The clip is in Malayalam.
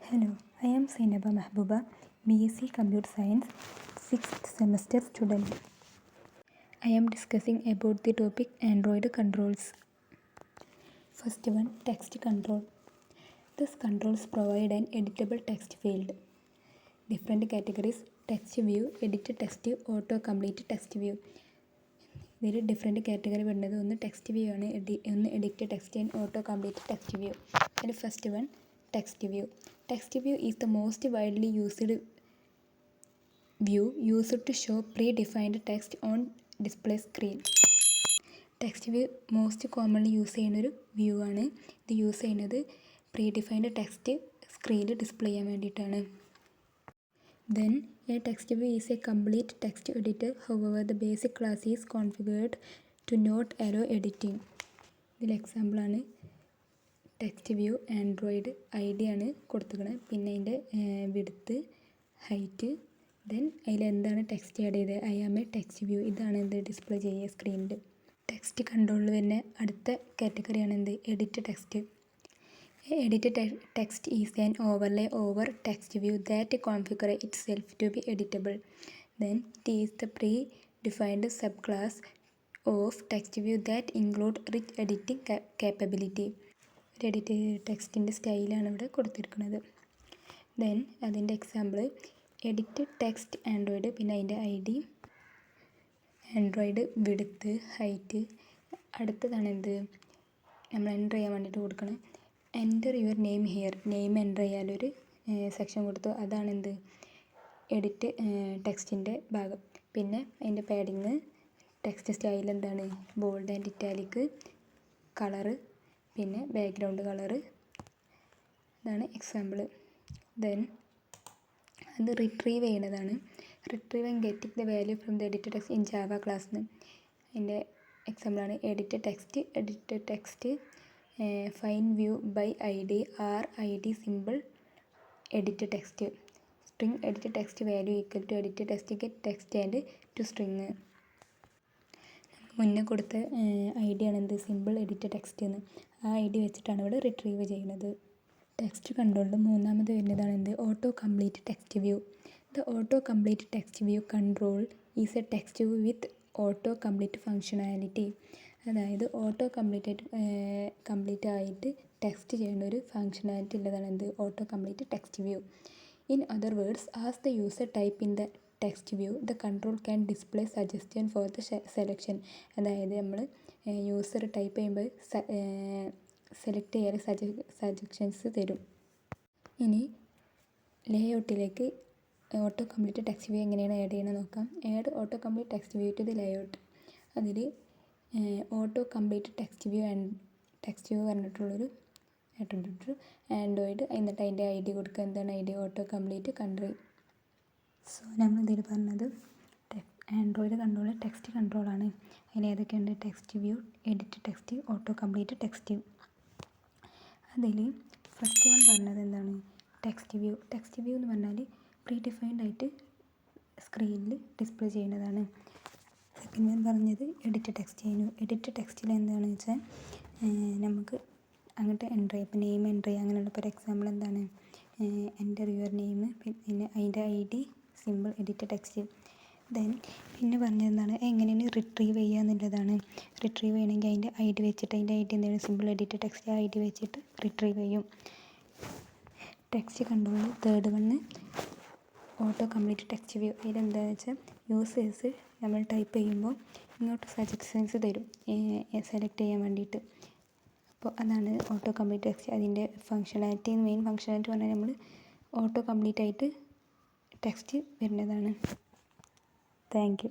Hello, I am Zainaba Mahbooba, BSc Computer Science, 6th semester student. I am discussing about the topic Android controls. First one, text control. These controls provide an editable text field. Different categories: text view, edit text, autocomplete text view. There are different category വരുന്നത് ഒന്ന് ടെക്സ്റ്റ് വ്യൂ ആണ്, ഒന്ന് edit text and auto complete text view. അതിൽ first one text view. Text view is the most widely used view used to show pre-defined text on display screen. Text view most commonly use ചെയ്യുന്നൊരു വ്യൂ ആണ്. ഇത് യൂസ് ചെയ്യുന്നത് പ്രീ-ഡിഫൈൻഡ് ടെക്സ്റ്റ് സ്ക്രീനിൽ ഡിസ്പ്ലേ ചെയ്യാൻ വേണ്ടിയിട്ടാണ്. Then a text view is a complete text editor. However, the basic class is configured to not allow editing. ഇതിൽ എക്സാമ്പിളാണ് ടെക്സ്റ്റ് വ്യൂ. ആൻഡ്രോയിഡ് ID ആണ് കൊടുത്തിരിക്കുന്നത്. പിന്നെ അതിൻ്റെ വിഡ്ത്ത്, ഹൈറ്റ്, ദെൻ അതിലെന്താണ് ടെക്സ്റ്റ് ആഡ് ചെയ്തത്, I am a text view. ഇതാണ് എന്ത് ഡിസ്പ്ലേ ചെയ്യുക സ്ക്രീനിൽ. ടെക്സ്റ്റ് കൺട്രോളിൽ വരുന്ന അടുത്ത കാറ്റഗറിയാണ് എന്ത്, edit text. Edited text is an overlay over text view that configures itself to be editable. Then it is the pre-defined subclass of text view that include rich editing capability. ഒരു എഡിറ്റ് ടെക്സ്റ്റിൻ്റെ സ്റ്റൈലാണ് ഇവിടെ കൊടുത്തിരിക്കുന്നത്. ദെൻ അതിൻ്റെ എക്സാമ്പിൾ എഡിറ്റ് ടെക്സ്റ്റ് ആൻഡ്രോയിഡ്, പിന്നെ അതിൻ്റെ ID, ആൻഡ്രോയിഡ് വിഡ്ത്ത്, ഹൈറ്റ്. അടുത്തതാണ് എന്ത്, നമ്മൾ എൻ്റർ ചെയ്യാൻ വേണ്ടിയിട്ട് കൊടുക്കണം. Enter your name here. Name enter ചെയ്യാനൊരു സെക്ഷൻ കൊടുത്തു. അതാണ് എന്ത്, എഡിറ്റ് ടെക്സ്റ്റിൻ്റെ ഭാഗം. പിന്നെ അതിൻ്റെ പാഡിങ്, ടെക്സ്റ്റ് സ്റ്റൈൽ എന്താണ്, ബോൾഡ് ആൻഡ് ഇറ്റാലിക്, കളറ്, പിന്നെ ബാക്ക്ഗ്രൗണ്ട് കളറ്. ഇതാണ് എക്സാമ്പിൾ. ദെൻ അത് റിട്രീവ് ചെയ്യുന്നതാണ്. Retrieve and getting the value from the edit text in Java ക്ലാസ്സിന്. അതിൻ്റെ എക്സാമ്പിളാണ് edit text find view by ID R ID simple edit text string edit text value equal to edit text get text and to string. മുന്നേ കൊടുത്ത ID ആണ് എന്ത്, സിമ്പിൾ എഡിറ്റ് ടെക്സ്റ്റ് എന്ന്. ആ ID വെച്ചിട്ടാണ് ഇവിടെ റിട്രീവ് ചെയ്യുന്നത്. ടെക്സ്റ്റ് കൺട്രോളിൽ മൂന്നാമത് വരുന്നതാണ് എന്ത്, auto complete text view. The auto complete text view control is a text view with auto complete functionality. അതായത് ഓട്ടോ കംപ്ലീറ്റ് ആയിട്ട് ടെക്സ്റ്റ് ചെയ്യുന്ന ഒരു ഫങ്ഷനാലിറ്റി ഉള്ളതാണ് എന്ത്, auto complete text view. In other words, as the user type in the text view the control can display suggestion for the selection. അതായത് നമ്മൾ യൂസർ ടൈപ്പ് ചെയ്യുമ്പോൾ സെലക്ട് ചെയ്യാൻ സജഷൻസ് തരും. ഇനി ലേഔട്ടിലേക്ക് ഓട്ടോ കംപ്ലീറ്റ് ടെക്സ്റ്റ് വ്യൂ എങ്ങനെയാണ് ആഡ് ചെയ്യണമെന്ന് നോക്കാം. Add auto complete text view to the layout. അതിൽ ഓട്ടോ കംപ്ലീറ്റ് ടെക്സ്റ്റ് വ്യൂ പറഞ്ഞിട്ടുള്ളൊരു ആൻഡ്രോയിഡ്, എന്നിട്ട് അതിൻ്റെ ID കൊടുക്കുക. എന്താണ് ID, auto complete country. So നമ്മൾ ഇതിൽ പറഞ്ഞത് ആൻഡ്രോയിഡ് കൺട്രോൾ ടെക്സ്റ്റ് കൺട്രോളാണ്. അതിൽ ഏതൊക്കെയുണ്ട്, text view, edit text, auto complete text. അതിൽ ഫസ്റ്റ് വൺ പറഞ്ഞത് എന്താണ്, ടെക്സ്റ്റ് വ്യൂ. ടെക്സ്റ്റ് വ്യൂ എന്ന് പറഞ്ഞാൽ പ്രീ ഡിഫൈൻഡ് ആയിട്ട് സ്ക്രീനിൽ ഡിസ്പ്ലേ ചെയ്യുന്നതാണ്. സെക്കൻഡ് വൺ പറഞ്ഞത് എഡിറ്റ് ടെക്സ്റ്റ് ചെയ്യുന്നു. എഡിറ്റ് ടെക്സ്റ്റിൽ എന്താണെന്ന് വെച്ചാൽ നമുക്ക് അങ്ങോട്ട് എൻ്റർ ചെയ്യാം. ഇപ്പോൾ നെയിം എൻ്റർ ചെയ്യുക, അങ്ങനെയുള്ള ഇപ്പോൾ ഒരു എക്സാമ്പിൾ എന്താണ്, എൻ്റർ യുവർ നെയിം, പിന്നെ അതിൻ്റെ ID simple edit text. Then പിന്നെ പറഞ്ഞത് എന്താണ്, എങ്ങനെയാണ് റിട്രീവ് ചെയ്യുക എന്നുള്ളതാണ്. റിട്രീവ് ചെയ്യണമെങ്കിൽ അതിൻ്റെ ID വെച്ചിട്ട്, അതിൻ്റെ ID എന്താണ്, സിമ്പിൾ എഡിറ്റ് ടെക്സ്റ്റ് ID വെച്ചിട്ട് റിട്രീവ് ചെയ്യും. Text control third one auto complete text view. അതിലെന്താണെന്ന് വെച്ചാൽ യൂസേഴ്സ് നമ്മൾ ടൈപ്പ് ചെയ്യുമ്പോൾ ഇങ്ങോട്ട് സജഷൻസ് തരും സെലക്ട് ചെയ്യാൻ വേണ്ടിയിട്ട്. അപ്പോൾ അതാണ് ഓട്ടോ കംപ്ലീറ്റ് ടെക്സ്റ്റ്. അതിൻ്റെ ഫങ്ഷനാലിറ്റി, മെയിൻ ഫങ്ഷനാലിറ്റി പറഞ്ഞാൽ നമ്മൾ ഓട്ടോ കംപ്ലീറ്റ് ആയിട്ട് ടെക്സ്റ്റ് വരുന്നതാണ്. Thank you.